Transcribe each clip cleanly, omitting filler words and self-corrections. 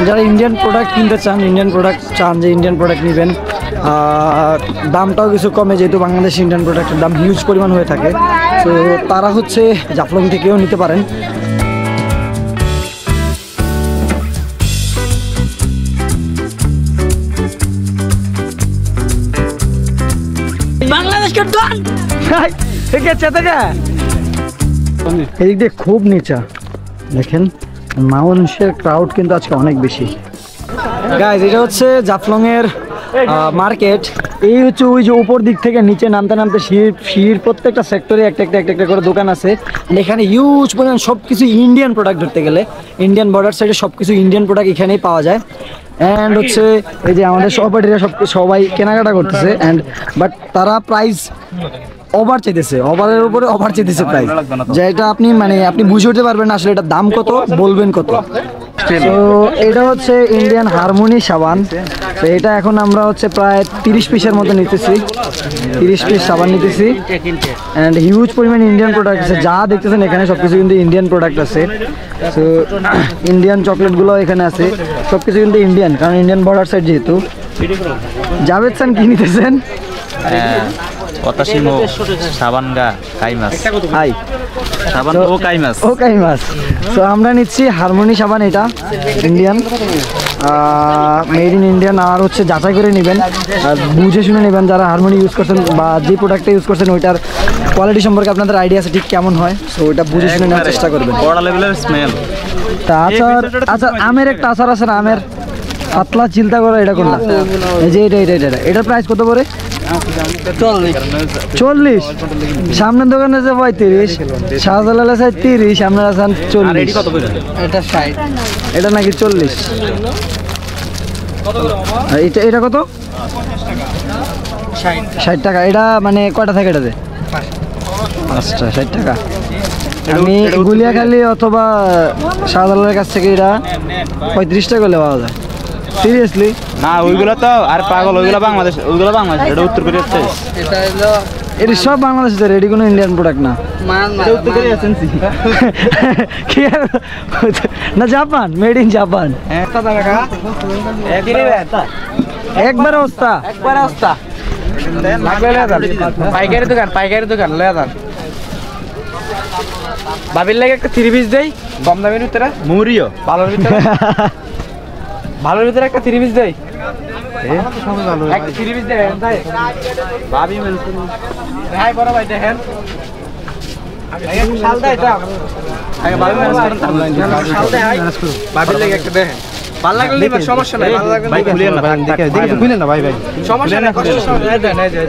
যারা Indian product কিনতে চান, ইন্ডিয়ান প্রোডাক্ট চান যে ইন্ডিয়ান প্রোডাক্ট নেবেন, দামটাও কিছু কমে, যেহেতু বাংলাদেশে ইন্ডিয়ান প্রোডাক্টের দাম হিউজ পরিমাণ হয়ে থাকে, তো তারা হচ্ছে জাফলং থেকেও নিতে পারেন। এদিক দিয়ে খুব নিচা দেখেন, মানুষের ক্রাউড কিন্তু আজকে অনেক বেশি। গাইজ এটা হচ্ছে জাফলং এর মার্কেট। এই হচ্ছে ওই যে উপর দিক থেকে নিচে নামতে নামতে শির প্রত্যেকটা সেক্টরে একটা করে দোকান আছে। এখানে হিউজ পরিমাণ সব কিছু ইন্ডিয়ান প্রোডাক্ট, ধরতে গেলে ইন্ডিয়ান বর্ডার সাইডে সব কিছু ইন্ডিয়ান প্রোডাক্ট এখানেই পাওয়া যায়। অ্যান্ড হচ্ছে এই যে আমাদের সহপাঠীরা সবাই কেনাকাটা করতেছে, অ্যান্ড বাট তারা প্রাইস ওভার চাইতেছে, ওভারের উপরে ওভার চাইতেছে প্রাইস, যেটা আপনি আপনি বুঝে উঠতে পারবেন না আসলে এটার দাম কত, বলবেন কত। তো এটা হচ্ছে ইন্ডিয়ান হারমোনি সাবান। তো এটা এখন আমরা হচ্ছে প্রায় 30 পিসের মতো নিতেছি, 30 পিস সাবান নিতেছি। অ্যান্ড হিউজ পরিমাণ ইন্ডিয়ান প্রোডাক্ট আছে, যা দেখতেছেন এখানে সবকিছু কিন্তু ইন্ডিয়ান প্রোডাক্ট আছে। তো ইন্ডিয়ান চকলেটগুলো এখানে আছে, সবকিছু কিন্তু ইন্ডিয়ান, কারণ ইন্ডিয়ান বর্ডার সাইড যেহেতু। জাভেদ খান কি নিতেছেন? তো আমরা নিচ্ছি হারমোনি সাবান, এটা ইন্ডিয়ান, মেড ইন ইন্ডিয়ান। আর হচ্ছে যাচাই করে নেবেন, বুঝে শুনে নেবেন যারা হারমোনি ইউজ করছেন বা যে প্রোডাক্টটা ইউজ করছেন ওইটার কোয়ালিটি সম্পর্কে আপনাদের আইডিয়া আছে ঠিক কেমন হয়, তো ওইটা বুঝে শুনে নেওয়ার চেষ্টা করবেন। আচার, আচ্ছা আমের একটা আচার আছে না, আমের পাতলা চিন্তা করো, এটা করলাম এই যে এটার প্রাইস কত করে? 40। সামনের দোকানে আছে 35, শাহজালাল আছে 30, আপনার আছেন 40। এটা 60, এটা নাকি 40। এটা কত? 60 টাকা। এটা মানে কয়টা থাকে এটাতে? 5টা, 60 টাকা। আমি গুলিয়াখালী অথবা শাহজালালের কাছ থেকে এটা 35 টাকা হলে পাওয়া যায়। সিরিয়াসলি না, ওইগুলো তো আর পাগল, ওইগুলো বাংলাদেশ, এটা উত্তর কোরিয়া। এটা হলো, এটা সব বাংলাদেশের, এটি কোনো ইন্ডিয়ান প্রোডাক্ট না, উত্তর কোরিয়া না জাপান, মেড ইন জাপান। একবার অবস্থা পাইকারি দোকান লেদার বাবির লাগে একটা 3 পিস দেই, কম দামের ভিতরে মুরিও ভালোর ভিতরে, ভালোর ভিতরে একটা 3 পিস দেই, একটা 3 পিস দেই ভাবি মেনশন ভাই, বড় ভাই দেখেন আগে শাল দেয়, এটা আগে ভাবি মেনশন শাল দেয়, ভাবির লাগে একটা দেখেন, ভালো লাগলে নিবা, সমস্যা নাই, ভালো লাগলে ভাই খুলেন না, দেখে খুলেন না ভাই, সমস্যা নাই, দেন এই যে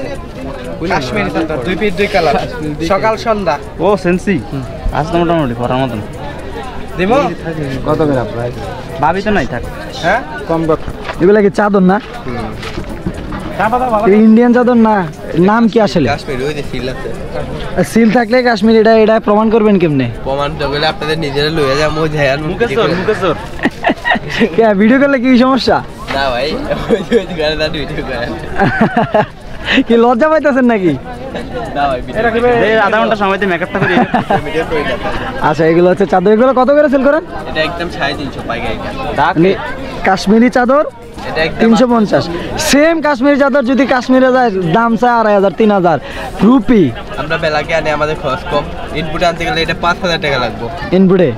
কাশ্মীরি তার 2 পিস 2 কালার, সকাল সন্ধ্যা। ও সেন্সি আজ তো মোটামুটি পরার মতন দেব। কত করে প্রাইস? ভাবি তো নাই থাক, হ্যাঁ কম কত। এগুলা কি চাদর না? ইন্ডিয়ান চাদর না, নাম কি আসলে? কাশ্মীর, ওই যে সিল আছে, সিল থাকলে কাশ্মীর। এটা প্রমাণ করবেন কেমনে? প্রমাণ তো বলে আপনাদের নিজেরা লইয়া যা, মো যায় মুকেশ্বর কে ভিডিও করলে কি সমস্যা? না ভাই, ওই গানে না ভিডিও করেন কি লজ্জা পাইতেছেন নাকি? না ভাই, আধা ঘন্টা সময়তে মেকআপটা করি, ভিডিও করি না। আচ্ছা এগুলো হচ্ছে চাদর, এগুলো কত করে সেল করেন? এটা একদম 350 পাইকারি কাশ্মীরি চাদর, এটা একদম 350। সেম কাশ্মীরি চাদর যদি কাশ্মীরে যায় দাম চায় 2500 3000 রুপি। আমরা বেলাকে আনে, আমাদের খরচ কম, ইনপুট আনতে গেলে এটা 5000 টাকা লাগবে ইনপুটে,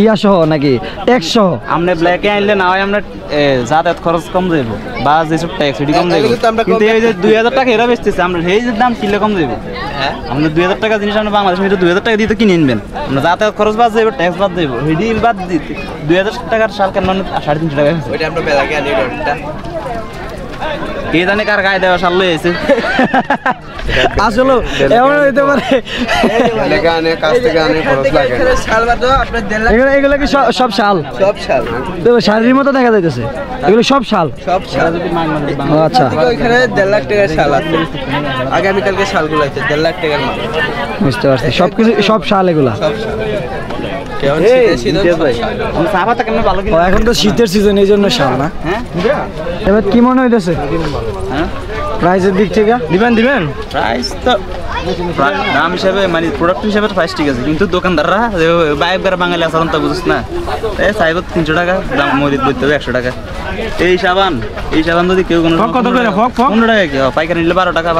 ইয়া সহ নাকি ট্যাক্স সহ? আমরা ব্ল্যাকে আনলে না হয় আমরা যাতায়াত খরচ কম যাইব, বা যেসব ট্যাক্স এটি কম যাইব, কিন্তু এই যে 2000 টাকা এরা বেচতেছে, আমরা সেই যে দাম কিনলে কম যাইব। হ্যাঁ, আমরা 2000 টাকা জিনিস আমরা বাংলাদেশ 2000 টাকা দিয়ে তো কিনে নিবেন, আমরা যাতায়াত খরচ বাদ যাইব, ট্যাক্স বাদ যাইব, হেডি বাদ দিতে 2000 টাকার শাল কেন 350 টাকা। ওইটা আমরা বেলাকে আনি, ওটা কে জানে কার গায়ে দেওয়া শাল লইছে। আসলে এমন হইতে পারে, বেলাকে আনে, কাছ থেকে আনে, খরচ লাগে। শাল বাদ দাও আপনার 1.5 লাখ। এগুলো কি সব শাল? সব শাল, তো শাড়ির মতো দেখা যাইতেছে, এগুলো সব শাল। সব শাল। ও আচ্ছা, ওইখানে 1.5 লাখ টাকার শাল আছে, আগামীকালকে শালগুলো আছে 1.5 লাখ টাকার মাল। বুঝতে পারছি, সবকিছু সব শাল এগুলা। সব শাল। এখন তো শীতের সিজন, এই জন্য শাল না। এবার কি মনে হইতেছে প্রাইসের দিক থেকে? দিবেন প্রাইস তো দাম হিসাবে মানে প্রোডাক্ট হিসাবে প্রাইস ঠিক আছে, কিন্তু দোকানদাররা বাইকগার বাঙালি আচরণ তা বুঝিস না, এই চাইব 300 টাকা দাম, মরিদ বলতে হবে 100 টাকা। এই সাবান যদি কেউ কোনো কত করে 15 টাকা কি পাইকারি নিলে 12 টাকা,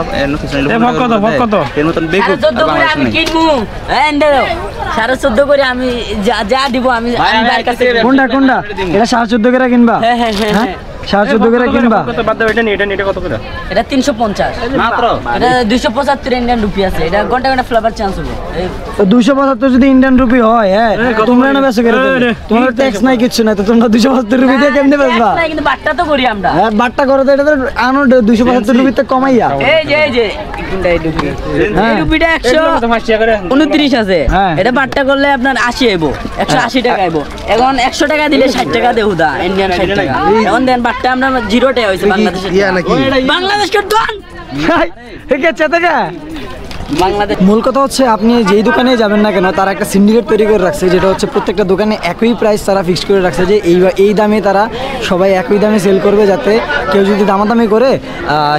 কত এর মতন বেকুব বাংলাদেশ নেই। কিনবো 14.5 করে আমি যা দিব আমি ভাইয়ের কাছে। কোনটা এটা 14.5 করে কিনবা? হ্যাঁ হ্যাঁ হ্যাঁ হ্যাঁ 14.5 করে কিনবা? বাদ দাও, এটা কত করে? এটা 350, মাত্র এটা 275 ইন্ডিয়ান রুপি আছে। এটা ঘন্টা ঘন্টা ফ্লেভার চান্স হবে। তো 275 যদি ইন্ডিয়ান রুপি হয়, হ্যাঁ তোমরা না বেচো করে দেবে, তোমার ট্যাক্স নাই কিছু নাই, তো তোমরা 275 রুপি দিয়ে কেমনে বেচবা? কিন্তু বাট্টা তো করি আমরা। হ্যাঁ বাট্টা করো তো, এটা তো আনো 275 রুপিতে কমাইয়া। এই যে কোনটা এই রুপি? এই রুপিটা 129 আছে। হ্যাঁ। এটা বাট্টা করলে আপনার 80 আইবো, 180 টাকা আইবো। এখন 100 টাকা দিলে 60 টাকা দেহুদা, ইন্ডিয়ান 60 টাকা। এখন দেন বাট্টা আমরা 0 টাকা হইছে বাংলাদেশে। বাংলাদেশকে ডন ঠিক আছে থেকে বাংলাদেশ। মূল কথা হচ্ছে আপনি যেই দোকানে যাবেন না কেন, তারা একটা সিন্ডিকেট তৈরি করে রাখছে, যেটা হচ্ছে প্রত্যেকটা দোকানে একই প্রাইস তারা ফিক্সড করে রাখছে, যে এই দামে তারা সবাই একই দামে সেল করবে, যাতে কেউ যদি দামাদামি করে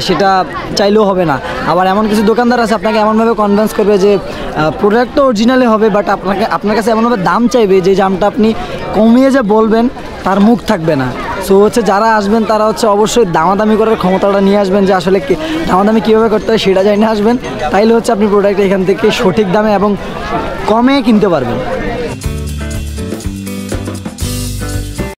সেটা চাইলেও হবে না। আবার এমন কিছু দোকানদার আছে আপনাকে এমনভাবে কনভিন্স করবে যে প্রোডাক্ট তো অরিজিনালি হবে, বাট আপনার কাছে এমনভাবে দাম চাইবে যে দামটা আপনি কমিয়ে যে বলবেন তার মুখ থাকবে না। সো হচ্ছে যারা আসবেন তারা হচ্ছে অবশ্যই দামাদামি করার ক্ষমতাটা নিয়ে আসবেন, যে আসলে দামাদামি কীভাবে করতে হয় সেটা জানিয়ে আসবেন, তাইলে হচ্ছে আপনি প্রোডাক্ট এখান থেকে সঠিক দামে এবং কমে কিনতে পারবেন।